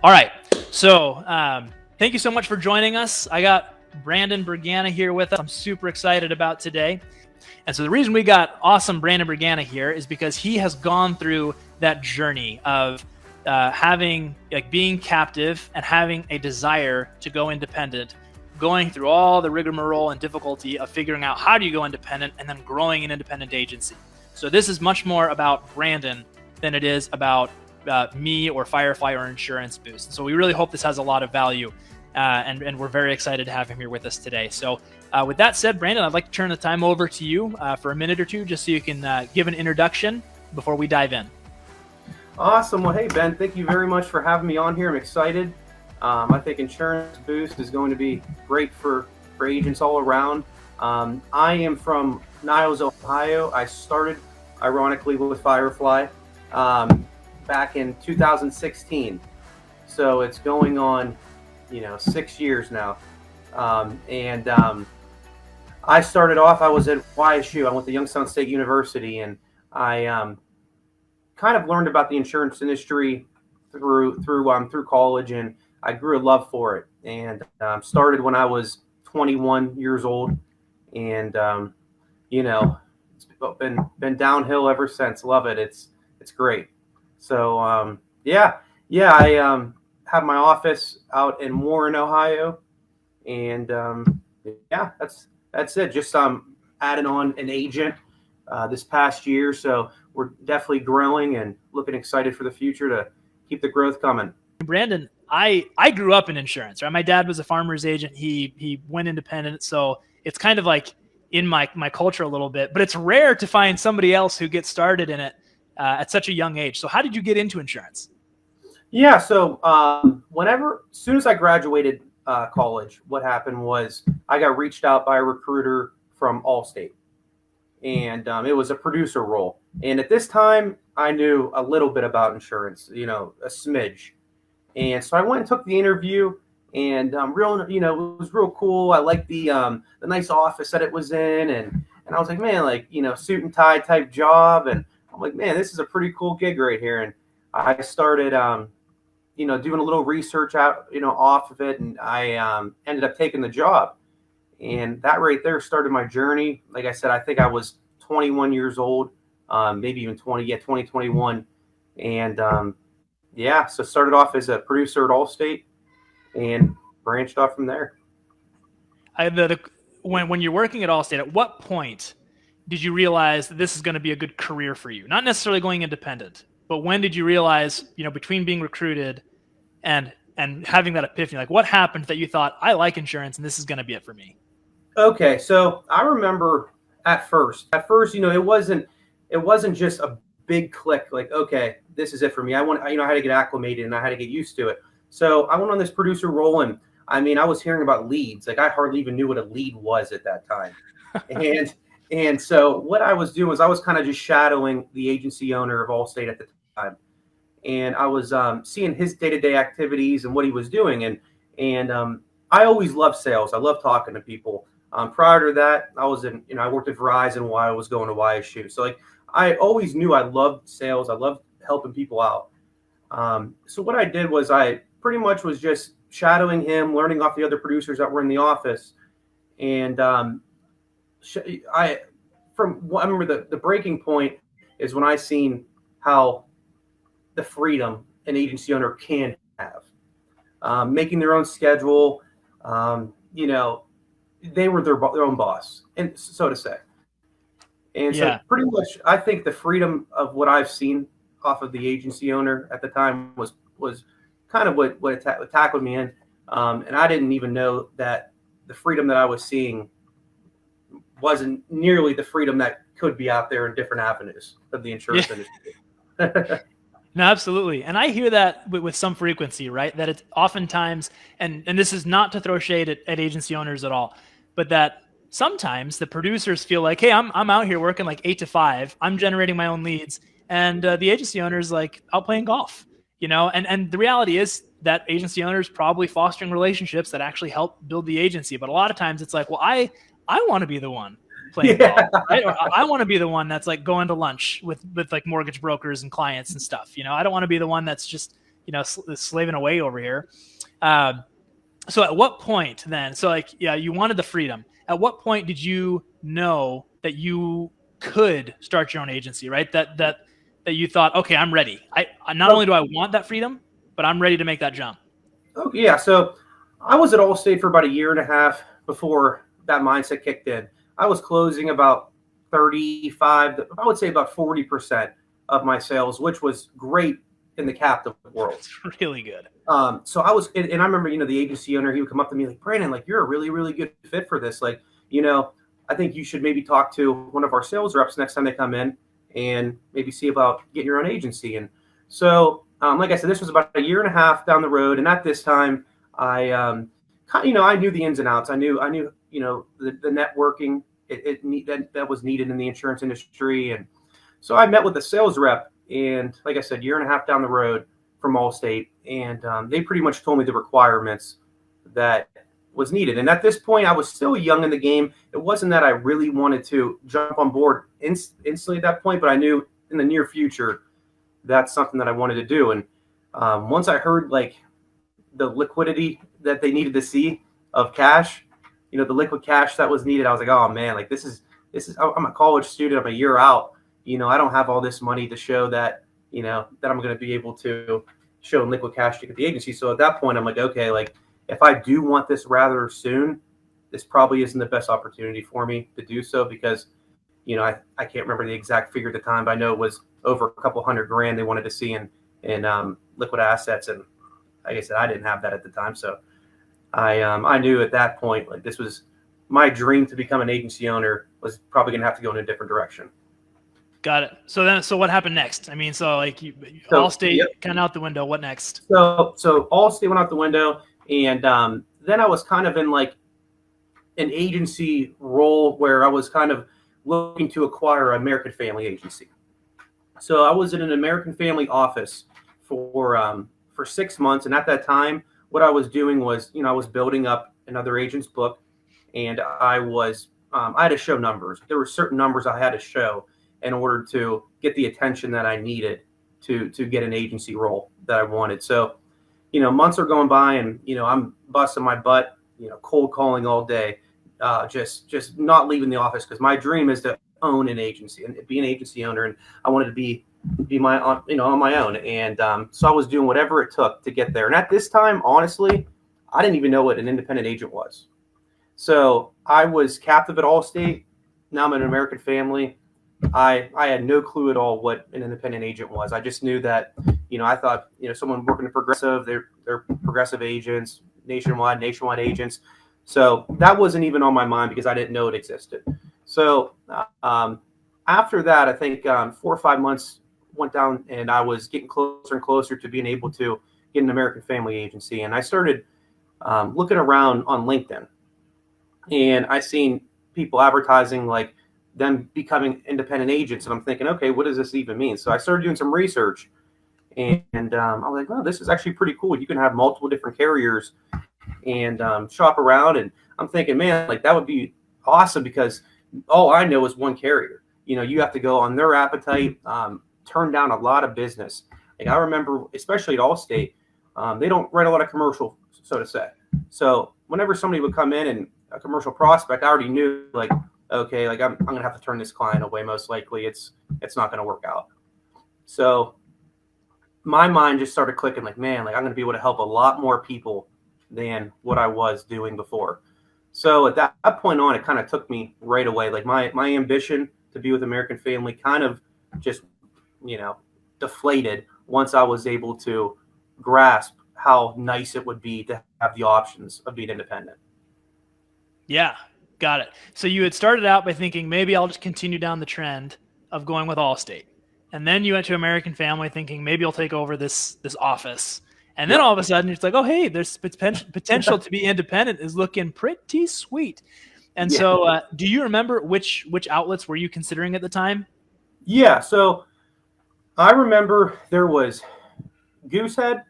All right. So thank you so much for joining us. I got Brandon Bergana here with us. I'm super excited about today. And so the reason we got awesome Brandon Bergana here is because he has gone through that journey of being captive and having a desire to go independent, going through all the rigmarole and difficulty of figuring out how do you go independent and then growing an independent agency. So this is much more about Brandon than it is about me or Firefly or Insurance Boost. So we really hope this has a lot of value, and we're very excited to have him here with us today. So with that said, Brandon, I'd like to turn the time over to you for a minute or two, just so you can give an introduction before we dive in. Awesome. Well, hey, Ben, thank you very much for having me on here. I'm excited. I think Insurance Boost is going to be great for agents all around. I am from Niles, Ohio. I started, ironically, with Firefly back in 2016. So it's going on, 6 years now. I started off, I was at YSU. I went to Youngstown State University, and I kind of learned about the insurance industry through college, and I grew a love for it. And started when I was 21 years old, and it's been downhill ever since. Love it. It's great. So I have my office out in Warren, Ohio, and that's it. Just adding on an agent this past year, so we're definitely growing and looking excited for the future to keep the growth coming. Brandon, I grew up in insurance, right? My dad was a farmer's agent. He went independent, so it's kind of like in my culture a little bit, but it's rare to find somebody else who gets started in it at such a young age. So how did you get into insurance? Yeah, so as soon as I graduated college, what happened was I got reached out by a recruiter from Allstate, and it was a producer role. And at this time, I knew a little bit about insurance, a smidge. And so I went and took the interview, and it was real cool. I liked the nice office that it was in, and I was like, man, suit and tie type job, and I'm like, man, this is a pretty cool gig right here. And I started doing a little research out, off of it, and I ended up taking the job. And that right there started my journey. Like I said, I think I was 21 years old, maybe even 2021. And so started off as a producer at Allstate and branched off from there. When you're working at Allstate, at what point did you realize that this is going to be a good career for you? Not necessarily going independent, but when did you realize, between being recruited and having that epiphany, like what happened that you thought, I like insurance and this is going to be it for me? Okay, so I remember at first, it wasn't just a big click, like, okay, this is it for me. I had to get acclimated and I had to get used to it. So I went on this producer role, and I was hearing about leads. Like, I hardly even knew what a lead was at that time. And so what I was doing was I was kind of just shadowing the agency owner of Allstate at the time. And I was seeing his day-to-day activities and what he was doing. And I always loved sales. I love talking to people. Prior to that, I worked at Verizon while I was going to YSU. So I always knew I loved sales. I loved helping people out. So what I did was I pretty much was just shadowing him, learning off the other producers that were in the office. And I remember the breaking point is when I seen how the freedom an agency owner can have, making their own schedule. They were their own boss, and so to say. And so pretty much, I think the freedom of what I've seen off of the agency owner at the time was kind of what tackled me in. And I didn't even know that the freedom that I was seeing wasn't nearly the freedom that could be out there in different avenues of the insurance industry. No, absolutely. And I hear that with some frequency, right? That it's oftentimes, and this is not to throw shade at agency owners at all, but that sometimes the producers feel like, hey, I'm out here working like 8 to 5. I'm generating my own leads. And the agency owner's like out playing golf, and the reality is that agency owners probably fostering relationships that actually help build the agency. But a lot of times it's like, well, I want to be the one playing golf, right? Or I want to be the one that's like going to lunch with like mortgage brokers and clients and stuff. I don't want to be the one that's just slaving away over here. So at what point then? So like, yeah, you wanted the freedom. At what point did you know that you could start your own agency, right? That you thought, okay, I'm ready. I not only do I want that freedom, but I'm ready to make that jump. Okay, yeah. So I was at Allstate for about a year and a half before that mindset kicked in. I was closing about 35, I would say about 40% of my sales, which was great in the captive world. It's really good. So I was, and I remember, the agency owner, he would come up to me like, Brandon, like, you're a really, really good fit for this. Like, I think you should maybe talk to one of our sales reps next time they come in and maybe see about getting your own agency. And so, like I said, this was about a year and a half down the road. And at this time, I, I knew the ins and outs. I knew, the networking that was needed in the insurance industry. And so I met with a sales rep, and like I said, year and a half down the road from Allstate, and they pretty much told me the requirements that was needed. And at this point, I was still young in the game. It wasn't that I really wanted to jump on board instantly at that point, but I knew in the near future that's something that I wanted to do. And once I heard like the liquidity that they needed to see of cash, the liquid cash that was needed, I was like, oh man, like this is I'm a college student, I'm a year out, I don't have all this money to show that that I'm going to be able to show in liquid cash to get the agency. So at that point, I'm like, okay, like if I do want this rather soon, this probably isn't the best opportunity for me to do so, because, I can't remember the exact figure at the time, but I know it was over a couple $100,000 they wanted to see in liquid assets. And like I said, I didn't have that at the time. So I knew at that point, like this was my dream to become an agency owner was probably going to have to go in a different direction. Got it. So what happened next? I mean, so like Allstate kind of out the window. What next? So Allstate went out the window, and then I was kind of in like an agency role where I was kind of looking to acquire an American Family agency. So I was in an American Family office for 6 months, and at that time, what I was doing was, I was building up another agent's book, and I had to show numbers. There were certain numbers I had to show in order to get the attention that I needed to get an agency role that I wanted. So, months are going by, and, I'm busting my butt, cold calling all day, just not leaving the office, because my dream is to own an agency and be an agency owner. And I wanted to be my, on my own. And so I was doing whatever it took to get there. And at this time, honestly, I didn't even know what an independent agent was. So I was captive at Allstate. Now I'm an American Family. I had no clue at all what an independent agent was. I just knew that, I thought, someone working at Progressive, they're Progressive agents, nationwide agents. So that wasn't even on my mind because I didn't know it existed. So after that, I think 4 or 5 months went down, and I was getting closer and closer to being able to get an American Family agency. And I started looking around on LinkedIn, and I seen people advertising like them becoming independent agents. And I'm thinking, okay, what does this even mean? So I started doing some research, and I was like, well, this is actually pretty cool. You can have multiple different carriers and shop around. And I'm thinking, man, like that would be awesome, because all I know is one carrier. You have to go on their appetite, turn down a lot of business. Like I remember, especially at Allstate, they don't write a lot of commercial, so to say. So whenever somebody would come in and a commercial prospect, I already knew like, okay, like I'm gonna have to turn this client away. Most likely, it's not gonna work out. So my mind just started clicking. Like, man, like I'm gonna be able to help a lot more people than what I was doing before. So at that point on, it kind of took me right away. Like my ambition to be with American Family kind of just deflated once I was able to grasp how nice it would be to have the options of being independent. Yeah. Got it. So you had started out by thinking, maybe I'll just continue down the trend of going with Allstate. And then you went to American Family thinking, maybe I'll take over this office. And then all of a sudden it's like, oh, hey, there's potential to be independent is looking pretty sweet. And so do you remember which outlets were you considering at the time? Yeah. So I remember there was Goosehead,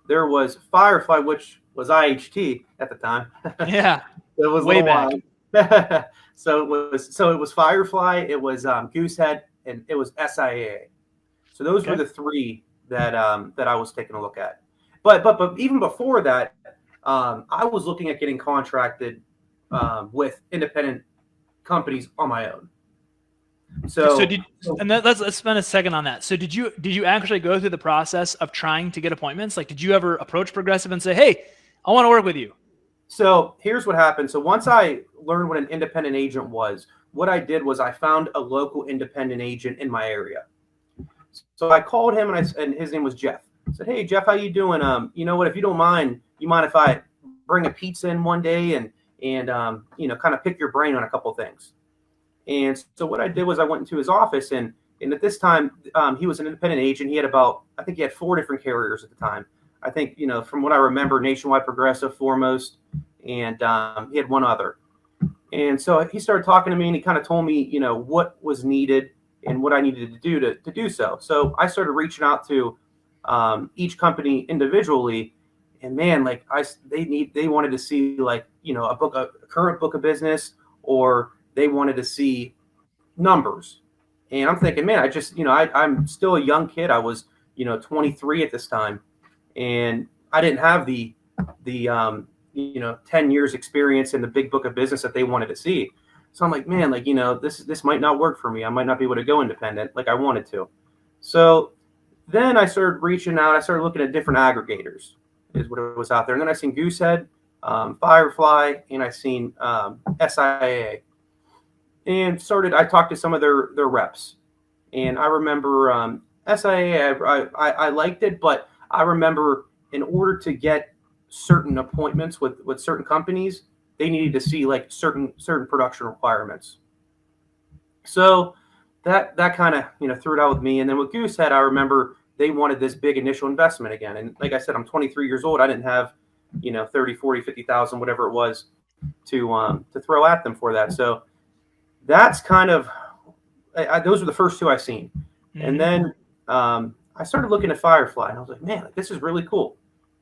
there was Firefly, which was IHT at the time. Yeah. It was way back. So it was Firefly, it was Goosehead, and it was SIA. So those were the three that I was taking a look at. But even before that, I was looking at getting contracted with independent companies on my own. Let's spend a second on that. So did you actually go through the process of trying to get appointments? Like, did you ever approach Progressive and say, "Hey, I want to work with you"? So here's what happened. So once I learned what an independent agent was, what I did was I found a local independent agent in my area. So I called him and his name was Jeff. I said, "Hey Jeff, how you doing? You know what? If you don't mind, you mind if I bring a pizza in one day and kind of pick your brain on a couple things?" And so what I did was I went into his office and at this time he was an independent agent. He had I think he had 4 different carriers at the time. I think, from what I remember, Nationwide, Progressive, Foremost, and he had one other. And so he started talking to me and he kind of told me, what was needed and what I needed to do to do so. So I started reaching out to each company individually, and man, like they wanted to see like, a current book of business, or they wanted to see numbers. And I'm thinking, man, I'm still a young kid. I was, 23 at this time, and I didn't have the 10 years experience in the big book of business that they wanted to see. So I'm like, man, like, this might not work for me. I might not be able to go independent like I wanted to. So then I started reaching out. I started looking at different aggregators is what was out there. And then I seen Goosehead, Firefly, and I seen SIAA. And I talked to some of their reps. And I remember SIAA, I liked it, but I remember in order to get certain appointments with certain companies, they needed to see like certain production requirements. So that kind of threw it out with me. And then with Goosehead, I remember they wanted this big initial investment again. And like I said, I'm 23 years old. I didn't have 30, 40, 50,000, whatever it was, to throw at them for that. So that's kind of those were the first 2 I've seen. Mm-hmm. And then I started looking at Firefly, and I was like, man, this is really cool.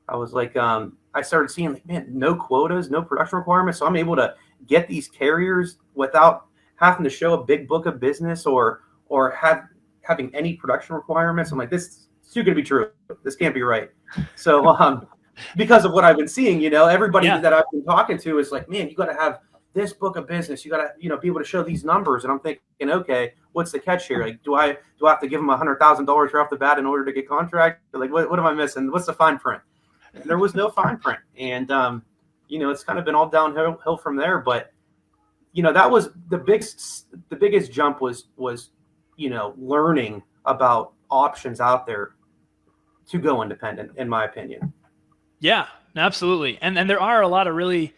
I was like, I started seeing like, man, no quotas, no production requirements. So I'm able to get these carriers without having to show a big book of business or having any production requirements. I'm like, this is too good to be true. This can't be right. So because of what I've been seeing, everybody that I've been talking to is like, man, you got to have this book of business. You got to, be able to show these numbers. And I'm thinking, okay, what's the catch here? Like, do I have to give them $100,000 right off the bat in order to get contract? Like, what am I missing? What's the fine print? And there was no fine print. And, it's kind of been all downhill from there. But, that was the biggest jump was, learning about options out there to go independent, in my opinion. Yeah, absolutely. And there are a lot of really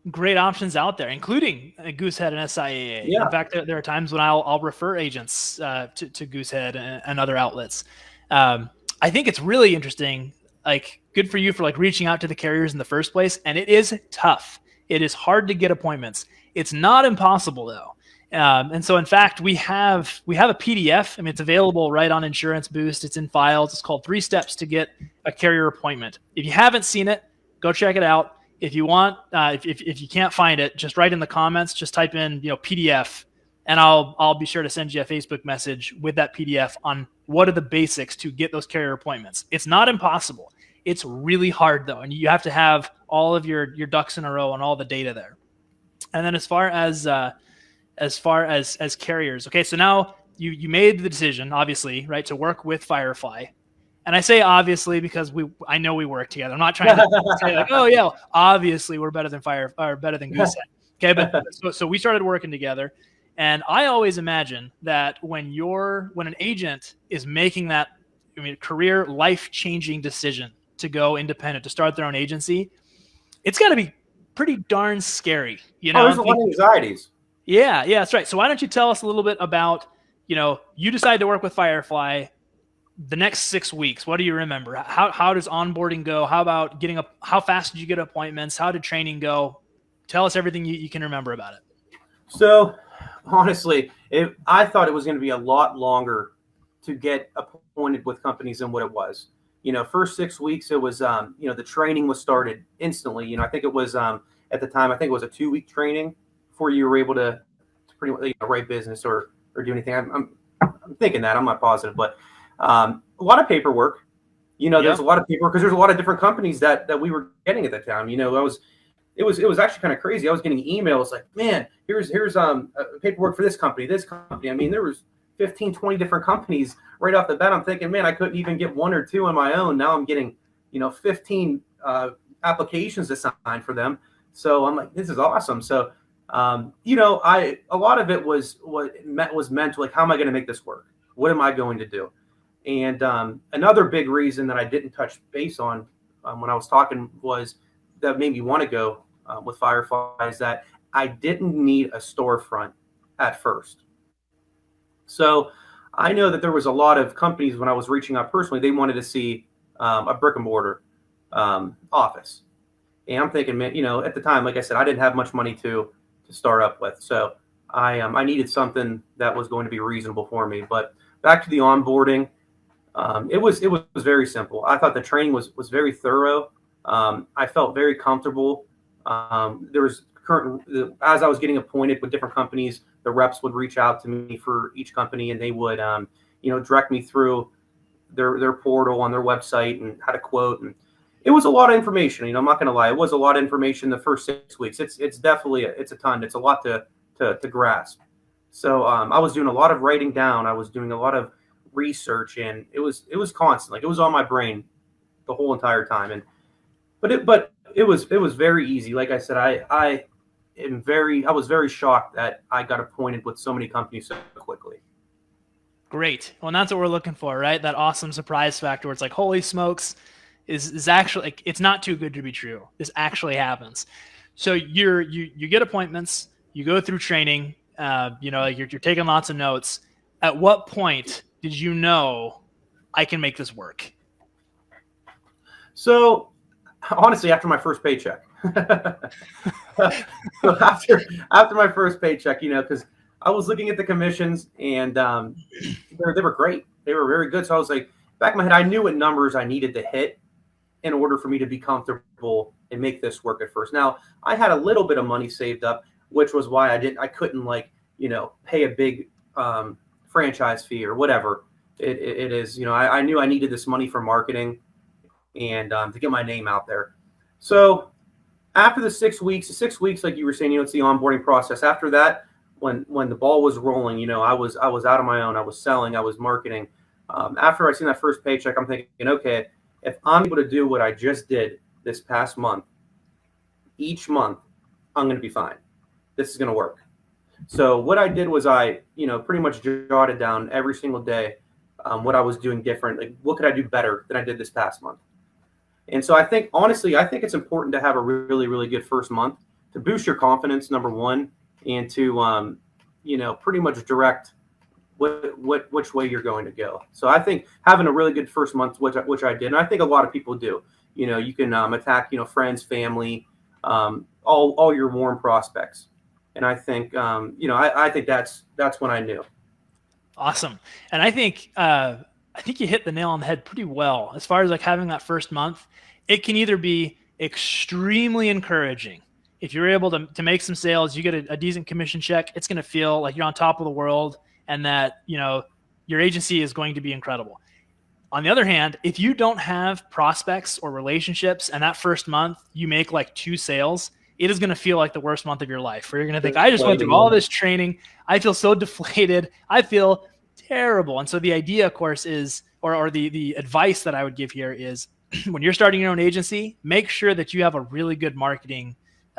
great options out there, including Goosehead and SIAA. Yeah. In fact, there are times when I'll refer agents to Goosehead and other outlets. I think it's really interesting. Like, good for you for like reaching out to the carriers in the first place. And it is tough. It is hard to get appointments. It's not impossible though. And so in fact, we have a PDF. I mean, it's available right on Insurance Boost. It's in files. It's called 3 Steps to Get a Carrier Appointment. If you haven't seen it, go check it out. If you want, if you can't find it, just write in the comments, just type in, PDF, and I'll be sure to send you a Facebook message with that PDF on what are the basics to get those carrier appointments. It's not impossible. It's really hard though. And you have to have all of your ducks in a row and all the data there. And then as far as carriers, okay, so now you made the decision, obviously, right, to work with Firefly. And I say obviously because I know we work together. I'm not trying to say like, oh yeah, obviously we're better than better than Goosehead. Okay, but so we started working together, and I always imagine that when an agent is making that career life-changing decision to go independent, to start their own agency, it's got to be pretty darn scary. There's a lot of anxieties. Yeah, that's right. So why don't you tell us a little bit about, you decide to work with Firefly. The next 6 weeks, what do you remember? How does onboarding go? How about how fast did you get appointments? How did training go? Tell us everything you can remember about it. So honestly, I thought it was going to be a lot longer to get appointed with companies than what it was. First 6 weeks, it was, the training was started instantly. I think it was, at the time, I think it was a 2-week training before you were able to pretty much write business or do anything. I'm thinking that. I'm not positive, but a lot of paperwork, There's a lot of people, because there's a lot of different companies that we were getting at the time. It was actually kind of crazy. I was getting emails like, man, here's paperwork for this company. I mean, there was 15, 20 different companies right off the bat. I'm thinking, man, I couldn't even get one or two on my own. Now I'm getting, 15 applications to sign for them. So I'm like, this is awesome. So, a lot of it was mental, like, how am I going to make this work? What am I going to do? And another big reason that I didn't touch base on when I was talking was that made me want to go with Firefly is that I didn't need a storefront at first. So I know that there was a lot of companies when I was reaching out personally, they wanted to see a brick and mortar office. And I'm thinking, man, at the time, like I said, I didn't have much money to start up with. So I needed something that was going to be reasonable for me. But back to the onboarding, it was very simple. I thought the training was very thorough. I felt very comfortable. There was as I was getting appointed with different companies, the reps would reach out to me for each company, and they would, direct me through their portal on their website and how to quote. And it was a lot of information. I'm not going to lie. It was a lot of information the first 6 weeks. It's definitely it's a ton. It's a lot to grasp. So I was doing a lot of writing down. I was doing a lot of research, and it was constant. Like, it was on my brain the whole entire time. But it was very easy. Like I said, I was very shocked that I got appointed with so many companies so quickly. Great. Well, and that's what we're looking for, right? That awesome surprise factor where it's like, holy smokes, is actually, like, it's not too good to be true. This actually happens. So you get appointments, you go through training, you're taking lots of notes. At what point did you know I can make this work? So honestly, after my first paycheck. So after my first paycheck, because I was looking at the commissions, and they were great. They were very good. So I was like, back in my head, I knew what numbers I needed to hit in order for me to be comfortable and make this work at first. Now, I had a little bit of money saved up, which was why I couldn't pay a big franchise fee or whatever it is. I knew I needed this money for marketing and to get my name out there. So after the 6 weeks, like you were saying, it's the onboarding process. After that, when the ball was rolling, I was out on my own. I was selling, I was marketing. After I seen that first paycheck, I'm thinking, okay, if I'm able to do what I just did this past month, each month, I'm going to be fine. This is going to work. So what I did was I, pretty much jotted down every single day what I was doing different. Like, what could I do better than I did this past month? And so I think it's important to have a really, really good first month to boost your confidence, number one, and to, pretty much direct which way you're going to go. So I think having a really good first month, which I did, and I think a lot of people do, you can attack, friends, family, all your warm prospects. And I think, I think that's when I knew. Awesome. And I think you hit the nail on the head pretty well. As far as like having that first month, it can either be extremely encouraging. If you're able to make some sales, you get a decent commission check, it's going to feel like you're on top of the world and that, your agency is going to be incredible. On the other hand, if you don't have prospects or relationships and that first month you make like 2 sales, it is going to feel like the worst month of your life, where you're going to think, I just went through all this training. I feel so deflated. I feel terrible. And so the idea, of course, is, or the advice that I would give here is, when you're starting your own agency, make sure that you have a really good marketing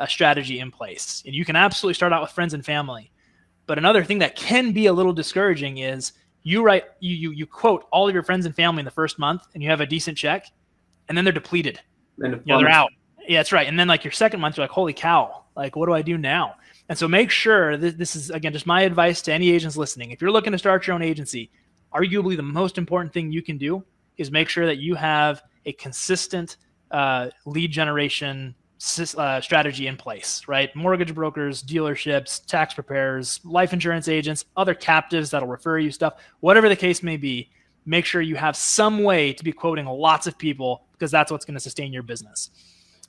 strategy in place. And you can absolutely start out with friends and family. But another thing that can be a little discouraging is you quote all of your friends and family in the first month and you have a decent check, and then they're depleted. They're out. Yeah, that's right. And then like your second month, you're like, holy cow, like, what do I do now? And so make sure this is, again, just my advice to any agents listening. If you're looking to start your own agency, arguably the most important thing you can do is make sure that you have a consistent lead generation strategy in place, right? Mortgage brokers, dealerships, tax preparers, life insurance agents, other captives that'll refer you stuff, whatever the case may be, make sure you have some way to be quoting lots of people, because that's what's going to sustain your business.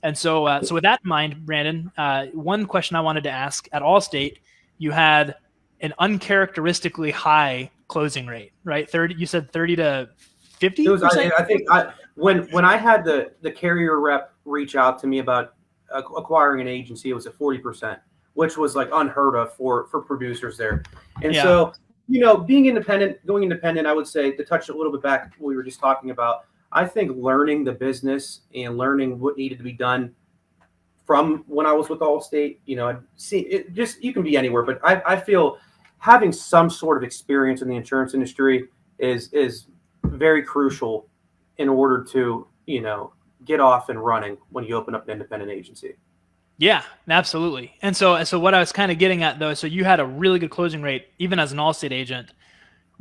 And so with that in mind, Brandon, one question I wanted to ask: at Allstate, you had an uncharacteristically high closing rate, right? You said 30 to 50%? It was, I think when I had the carrier rep reach out to me about acquiring an agency, it was at 40%, which was like unheard of for producers there. And so, being independent, going independent, I would say, to touch a little bit back what we were just talking about, I think learning the business and learning what needed to be done from when I was with Allstate, see it just, you can be anywhere, but I feel having some sort of experience in the insurance industry is very crucial in order to, get off and running when you open up an independent agency. Yeah, absolutely. And so what I was kind of getting at though, so you had a really good closing rate, even as an Allstate agent.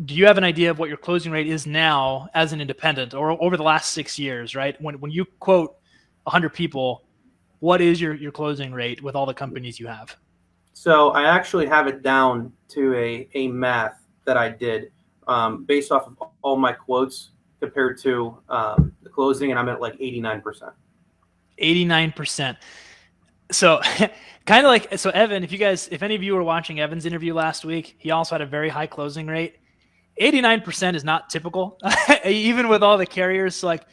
Do you have an idea of what your closing rate is now as an independent, or over the last 6 years, right? When you quote 100 people, what is your closing rate with all the companies you have? So I actually have it down to a math that I did based off of all my quotes compared to the closing, and I'm at like 89%. 89%. So kind of like, so Evan, if any of you were watching Evan's interview last week, he also had a very high closing rate. 89% is not typical, even with all the carriers. So like,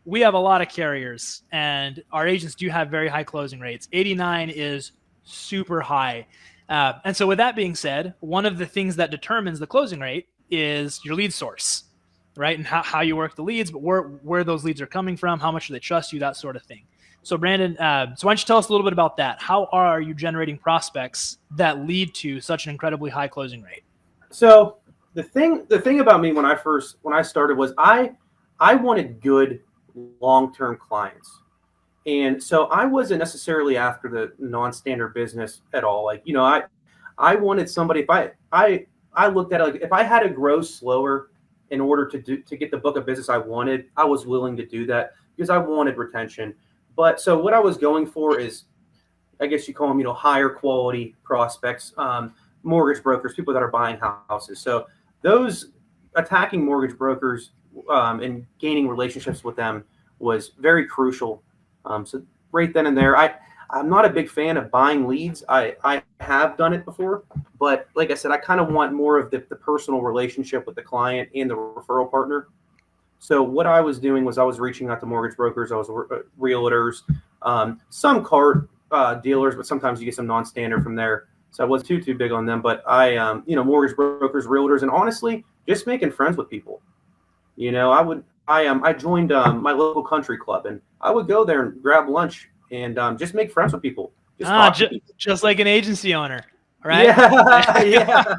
we have a lot of carriers, and our agents do have very high closing rates. 89 is super high. And so with that being said, one of the things that determines the closing rate is your lead source, right? And how you work the leads, but where those leads are coming from, how much do they trust you, that sort of thing. So Brandon, so why don't you tell us a little bit about that? How are you generating prospects that lead to such an incredibly high closing rate? So the thing about me when I started was I wanted good long-term clients. And so I wasn't necessarily after the non-standard business at all. Like, I wanted somebody, if I looked at it, like if I had to grow slower in order to get the book of business I wanted, I was willing to do that because I wanted retention. But so what I was going for is, I guess you call them, higher quality prospects, mortgage brokers, people that are buying houses. So those attacking mortgage brokers and gaining relationships with them was very crucial. So right then and there, I'm not a big fan of buying leads. I have done it before, but like I said, I kind of want more of the personal relationship with the client and the referral partner. So what I was doing was I was reaching out to mortgage brokers, I was realtors, some car dealers, but sometimes you get some non-standard from there. So I wasn't too big on them, but mortgage brokers, realtors, and honestly, just making friends with people. I joined my local country club, and I would go there and grab lunch and just make friends with people. Just like an agency owner, right? Yeah.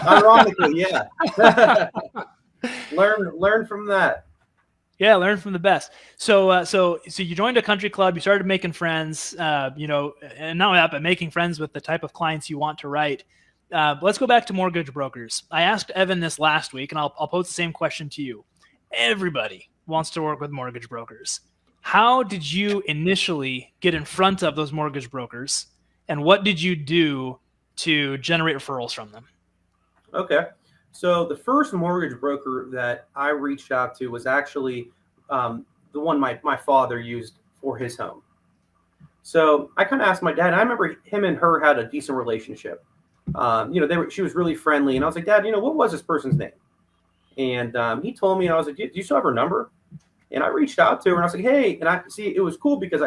Ironically, yeah. Learn from that. Yeah, learn from the best. So you joined a country club. You started making friends. And not only that, but making friends with the type of clients you want to write. Let's go back to mortgage brokers. I asked Evan this last week, and I'll pose the same question to you. Everybody wants to work with mortgage brokers. How did you initially get in front of those mortgage brokers, and what did you do to generate referrals from them? Okay. So the first mortgage broker that I reached out to was actually the one my father used for his home. So I kind of asked my dad, and I remember him and her had a decent relationship. She was really friendly, and I was like, Dad, what was this person's name? And he told me, and I was like, do you still have her number? And I reached out to her, and I was like, hey, and it was cool because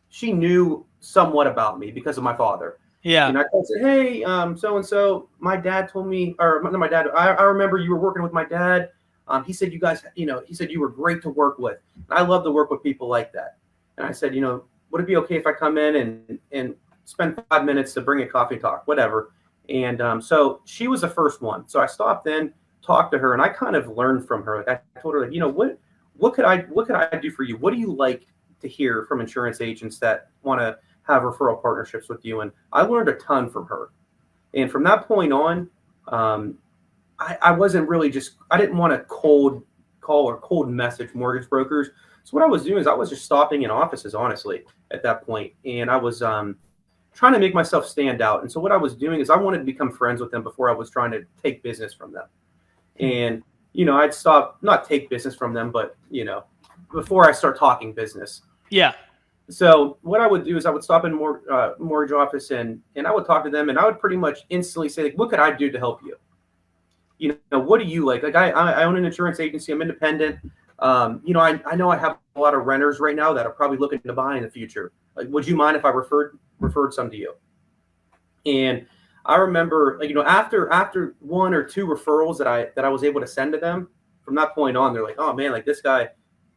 she knew somewhat about me because of my father. Yeah. And I said, hey, so-and-so, my dad told me, or not my dad, I remember you were working with my dad. He said you guys, he said you were great to work with. And I love to work with people like that. And I said, would it be okay if I come in and spend 5 minutes to bring a coffee talk, whatever. And so she was the first one. So I stopped in, talked to her, and I kind of learned from her. Like I told her, like, what could I do for you? What do you like to hear from insurance agents that want to have referral partnerships with you? And I learned a ton from her. And from that point on, I wasn't really I didn't want to cold call or cold message mortgage brokers. So what I was doing is I was just stopping in offices, honestly, at that point. And I was trying to make myself stand out. And so what I was doing is I wanted to become friends with them before I was trying to take business from them. And, I'd not take business from them, but, before I start talking business. Yeah. So what I would do is I would stop in mortgage office and I would talk to them, and I would pretty much instantly say, like, what could I do to help you? what do you like? Like I own an insurance agency. I'm independent. I know I have a lot of renters right now that are probably looking to buy in the future. Like, would you mind if I referred some to you? And I remember, like, after one or two referrals that I was able to send to them, from that point on, they're like, oh man, like this guy,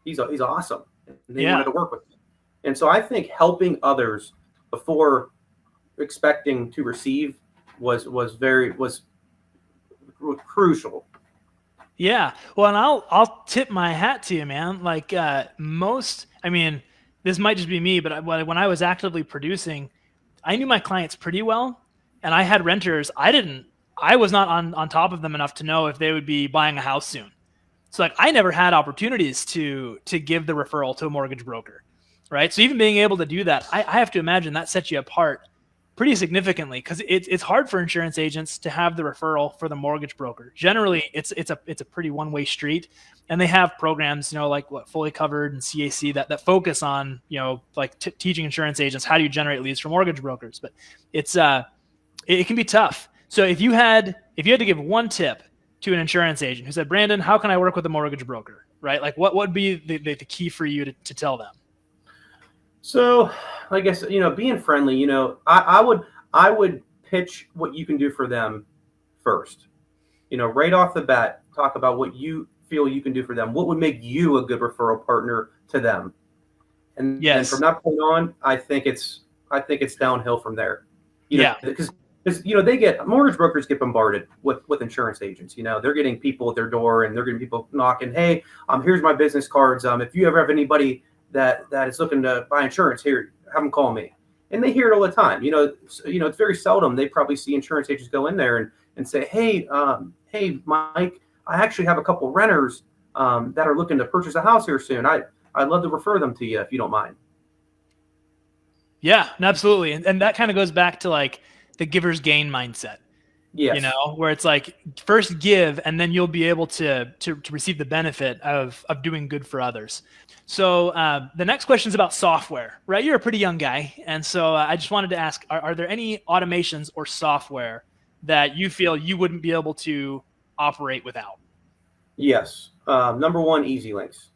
he's awesome. And they wanted to work with me. And so I think helping others before expecting to receive was crucial. Yeah. Well, and I'll tip my hat to you, man. Like this might just be me, but when I was actively producing, I knew my clients pretty well, and I had renters. I was not on top of them enough to know if they would be buying a house soon. So like I never had opportunities to give the referral to a mortgage broker, right? So even being able to do that, I have to imagine that sets you apart pretty significantly, because it's hard for insurance agents to have the referral for the mortgage broker. Generally, it's a pretty one-way street, and they have programs, like Fully Covered and CAC that focus on like teaching insurance agents how do you generate leads for mortgage brokers. But it can be tough. So if you had to give one tip to an insurance agent who said, Brandon, how can I work with a mortgage broker, right? Like what would be the key for you to tell them? So, I guess, being friendly, I would pitch what you can do for them first. Right off the bat, talk about what you feel you can do for them. What would make you a good referral partner to them? And from that point on, I think it's downhill from there. Because mortgage brokers get bombarded with insurance agents. They're getting people at their door, and they're getting people knocking, hey, here's my business cards. If you ever have anybody that is looking to buy insurance, here, have them call me. And they hear it all the time. It's very seldom they probably see insurance agents go in there and say, hey, Mike, I actually have a couple renters that are looking to purchase a house here soon. I'd love to refer them to you if you don't mind. Yeah, absolutely. And that kind of goes back to like the giver's gain mindset. Yes. Where it's like first give, and then you'll be able to receive the benefit of doing good for others. So the next question is about software, right? You're a pretty young guy. And so I just wanted to ask, are there any automations or software that you feel you wouldn't be able to operate without? Yes. Number one, Easy Links.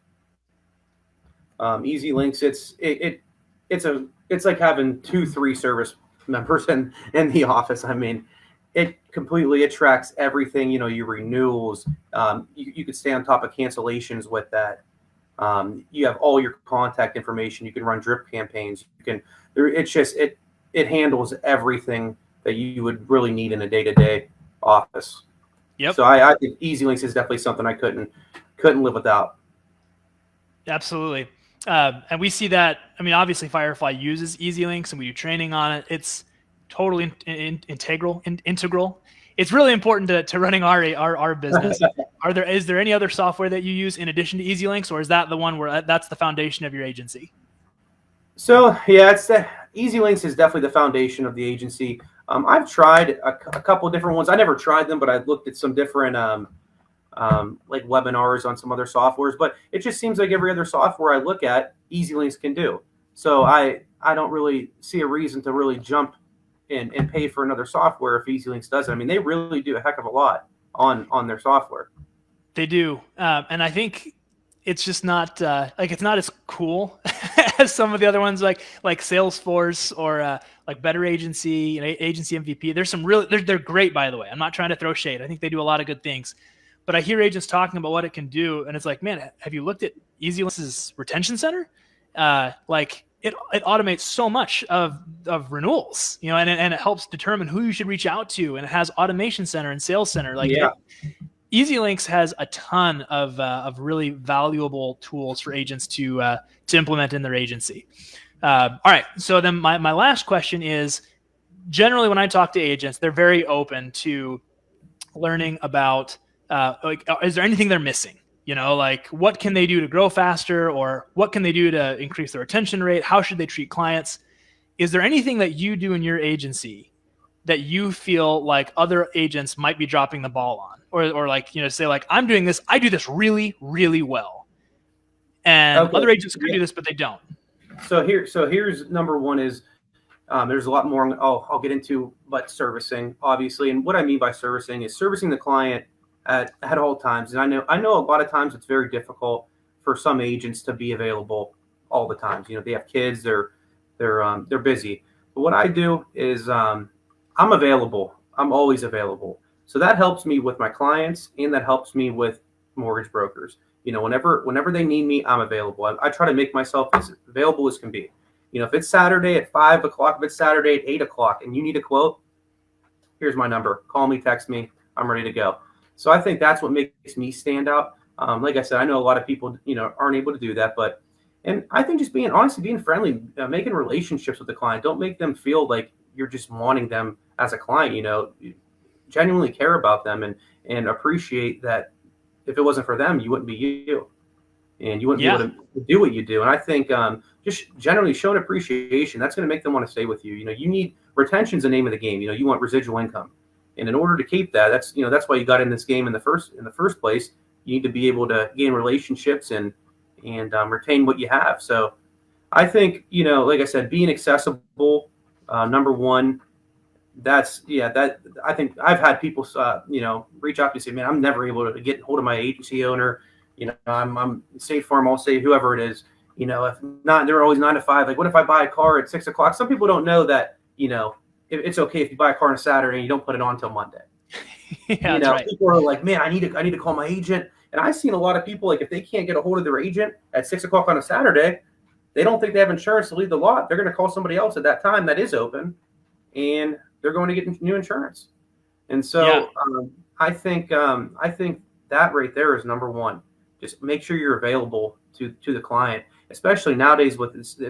Easy Links, it's like having 2-3 service members in the office. I mean, it tracks everything, your renewals. You could stay on top of cancellations with that. You have all your contact information. You can run drip campaigns. It handles everything that you would really need in a day-to-day office. Yep. So I think Easy Links is definitely something I couldn't live without. Absolutely. And we see that, obviously Firefly uses Easy Links and we do training on it. It's totally integral. It's really important to running our business. Is there any other software that you use in addition to Easy Links, or is that the one where that's the foundation of your agency? So yeah, Easy Links is definitely the foundation of the agency. I've tried a couple of different ones. I never tried them, but I looked at some different like webinars on some other softwares. But it just seems like every other software I look at, Easy Links can do. So I don't really see a reason to really jump and pay for another software if Easy Links does it. They really do a heck of a lot on their software. They do, and I think it's just not it's not as cool as some of the other ones, like Salesforce or like Better Agency, Agency MVP. There's some they're great, by the way. I'm not trying to throw shade. I think they do a lot of good things, but I hear agents talking about what it can do, and it's like, man, have you looked at Easy Links' retention center? It automates so much of renewals, and it helps determine who you should reach out to, and it has automation center and sales center. Easy Links has a ton of really valuable tools for agents to implement in their agency. All right, so then my last question is, generally when I talk to agents, they're very open to learning about is there anything they're missing? What can they do to grow faster, or what can they do to increase their retention rate? How should they treat clients? Is there anything that you do in your agency that you feel like other agents might be dropping the ball on? Or say I'm doing this, I do this really, really well. And other agents could do this, but they don't. So here's number one is there's a lot more I'll get into, but servicing, obviously. And what I mean by servicing is servicing the client at all times. And I know a lot of times it's very difficult for some agents to be available all the times. They have kids, they're busy. But what I do is I'm available. I'm always available. So that helps me with my clients, and that helps me with mortgage brokers. Whenever they need me, I'm available. I try to make myself as available as can be. If it's Saturday at 5 o'clock, if it's Saturday at 8 o'clock, and you need a quote, here's my number. Call me, text me. I'm ready to go. So I think that's what makes me stand out. Like I said, I know a lot of people, aren't able to do that, and I think just being friendly, making relationships with the client. Don't make them feel like you're just wanting them as a client. You genuinely care about them and appreciate that. If it wasn't for them, you wouldn't be you, and you wouldn't be able to do what you do. And I think just generally showing appreciation, that's going to make them want to stay with you. You need retention's the name of the game. You want residual income, and in order to keep that, that's why you got in this game in the first place. You need to be able to gain relationships and retain what you have. So I think, like I said, being accessible, number one. That I think I've had people reach out to me and say, man, I'm never able to get hold of my agency owner. I'm State Farm, Allstate, whoever it is. If not, they're always 9 to 5. Like, what if I buy a car at 6 o'clock? Some people don't know that it's okay if you buy a car on a Saturday and you don't put it on until Monday. That's right. People are like, man, I need to call my agent. And I've seen a lot of people, like, if they can't get a hold of their agent at 6 o'clock on a Saturday, they don't think they have insurance to leave the lot. They're going to call somebody else at that time that is open, and they're going to get new insurance. And so I think that right there is number one. Just make sure you're available to the client, especially nowadays with this,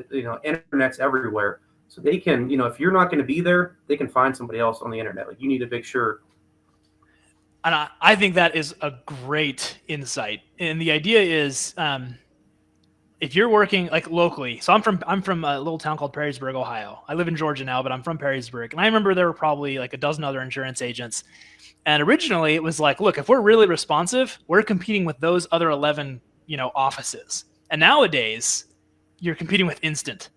internet's everywhere. So they can, if you're not going to be there, they can find somebody else on the internet. Like, you need to make sure. And I think that is a great insight. And the idea is, if you're working like locally, so I'm from a little town called Perrysburg, Ohio. I live in Georgia now, but I'm from Perrysburg. And I remember there were probably like a dozen other insurance agents. And originally it was like, look, if we're really responsive, we're competing with those other 11, offices. And nowadays you're competing with instant,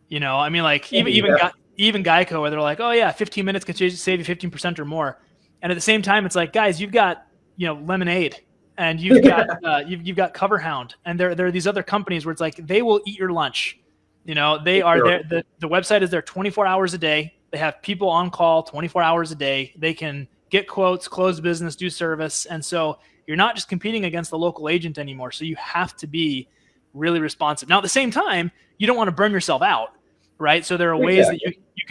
like even Geico, where they're like, oh yeah, 15 minutes can save you 15% or more. And at the same time, it's like, guys, you've got, Lemonade. And you've got you've got CoverHound, and there are these other companies where it's like they will eat your lunch. They are there. The website is there 24 hours a day. They have people on call 24 hours a day. They can get quotes, close business, do service, and so you're not just competing against the local agent anymore. So you have to be really responsive. Now, at the same time, you don't want to burn yourself out, right? So there are ways that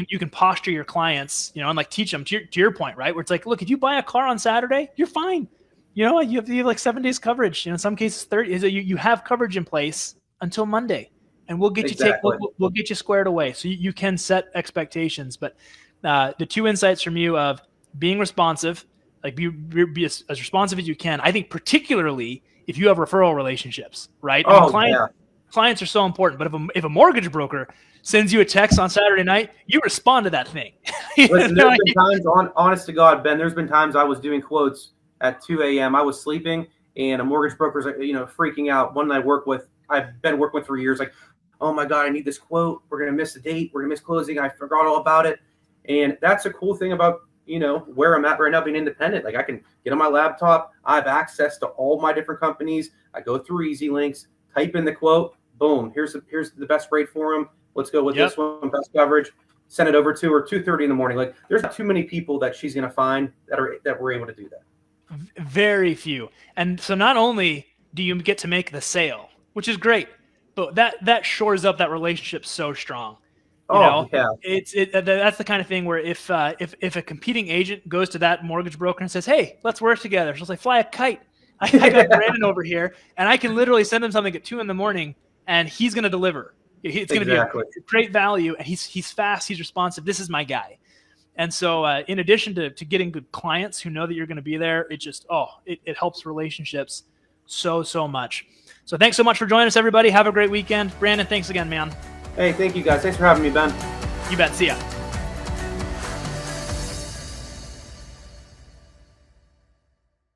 you can posture your clients, and like teach them to your point, right? Where it's like, look, if you buy a car on Saturday, you're fine. You have like 7 days coverage. In some cases, 30. You have coverage in place until Monday, and we'll get we'll get you squared away. So you can set expectations. But the two insights from you of being responsive, like be as responsive as you can. I think particularly if you have referral relationships, right? Clients are so important. But if a mortgage broker sends you a text on Saturday night, you respond to that thing. Listen, there's been times, honest to God, Ben, there's been times I was doing quotes at 2 a.m. I was sleeping, and a mortgage broker's freaking out. One that I've been working with for years, like, oh my God, I need this quote. We're gonna miss the date. We're gonna miss closing. I forgot all about it. And that's a cool thing about where I'm at right now, being independent. Like, I can get on my laptop. I have access to all my different companies. I go through Easy Links, type in the quote. Boom. Here's the best rate for them. Let's go with this one, best coverage. Send it over to her 2:30 in the morning. Like, there's not too many people that she's gonna find that were able to do that. Very few. And so not only do you get to make the sale, which is great, but that shores up that relationship so strong. That's the kind of thing where if a competing agent goes to that mortgage broker and says, hey, let's work together, she'll say, fly a kite. I got Brandon over here, and I can literally send him something at 2 a.m, and he's going to deliver. It's going to be a great value, and he's fast, he's responsive. This is my guy. And so in addition to getting good clients who know that you're going to be there, it just, it helps relationships so much. So thanks so much for joining us, everybody. Have a great weekend. Brandon, thanks again, man. Hey, thank you guys. Thanks for having me, Ben. You bet. See ya.